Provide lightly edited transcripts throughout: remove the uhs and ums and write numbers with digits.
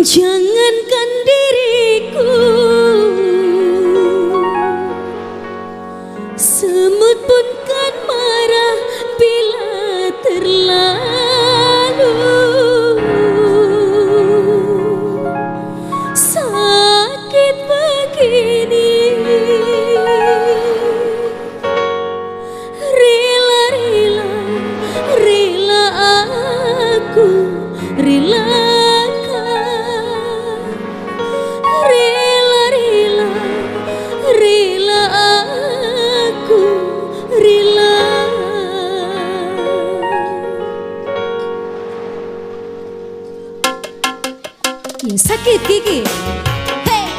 Jangankan diriku, semut pun kan marah bila terlalu sakit begini. Rela-rela, rela aku relakan. Rela-rela, rela aku relakan. Yang sakit gigi. Hey!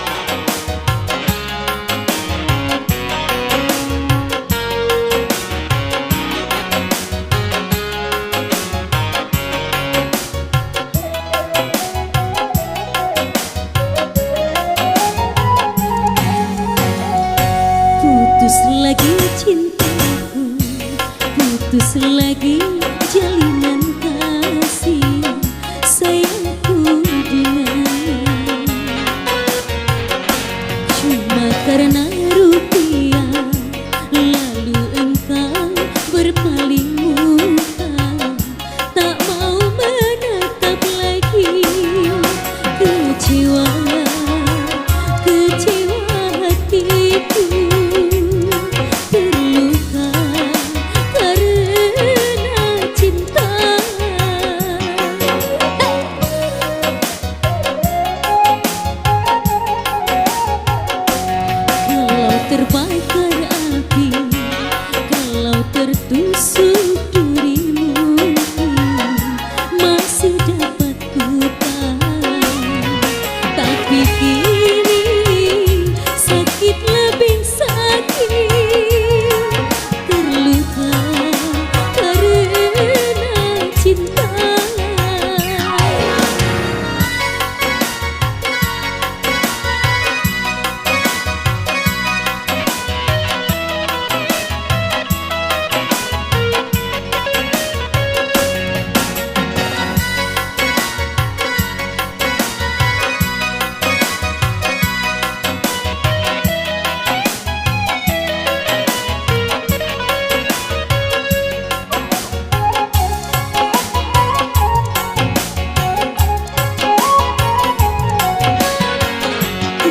Putus lagi cintaku, putus lagi jalinan kasih sayangku dengannya. Cuma karena rupiah, lalu engkau berpaling muka, tak mau menatap lagi. Kecewa, kecewa hatiku, terluka karena cinta. Kalau terbakar api, kalau tertusuk duri, mungkin masih dapat ku tahan. Tapi kini sakit lebih sakit, terluka karena cinta.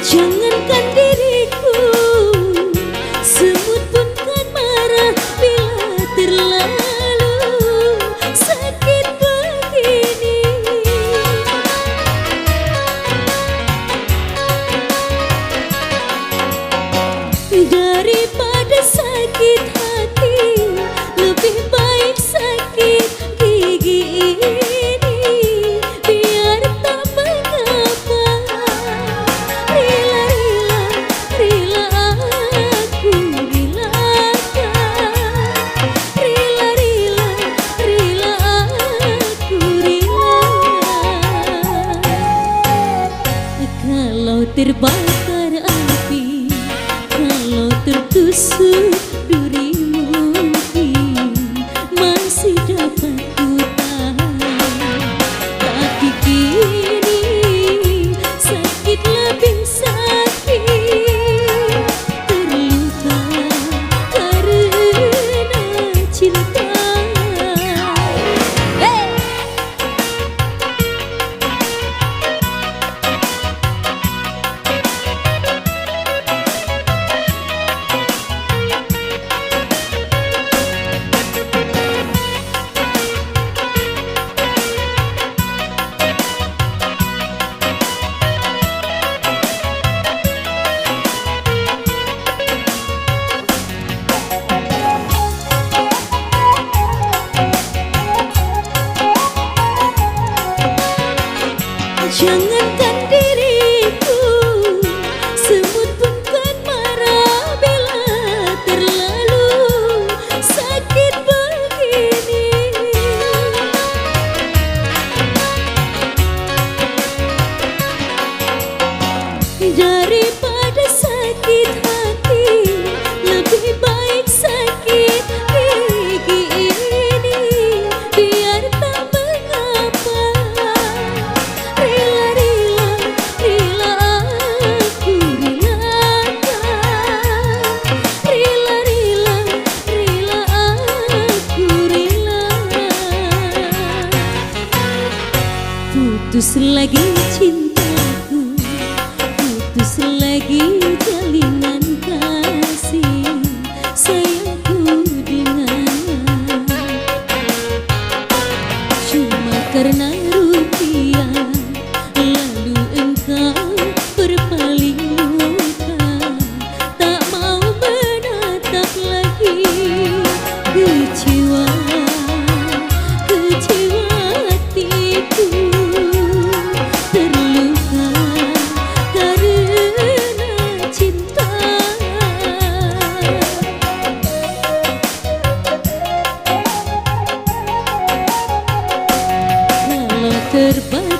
Jangankan diriku, semut pun kan marah bila terlalu sakit begini. Daripada sakit hati, lebih baik sakit gigi ini, biar tak mengapa. Rela-rela, rela aku relakan. Rela-rela, rela aku relakan. Kalau terbakar api, kalau tertusuk duri, mungkin masih dapat ku tahan. Tapi kini sakit lebih sakit, terluka karena cinta. Hey! Jangankan diriku, semut pun kan marah bila terlalu sakit begini. Daripada sakit hati, lebih baik sakit gigi ini, biar tak mengapa. Rela-rela, Putus lagi cintaku, putus lagi jalinan kasih sayangku dengannya. Cuma karena rupiah lalu engkau berpaling muka, tak mau menatap lagi. Kecewa, kecewa hatiku, terluka karena cinta. Kalau terbang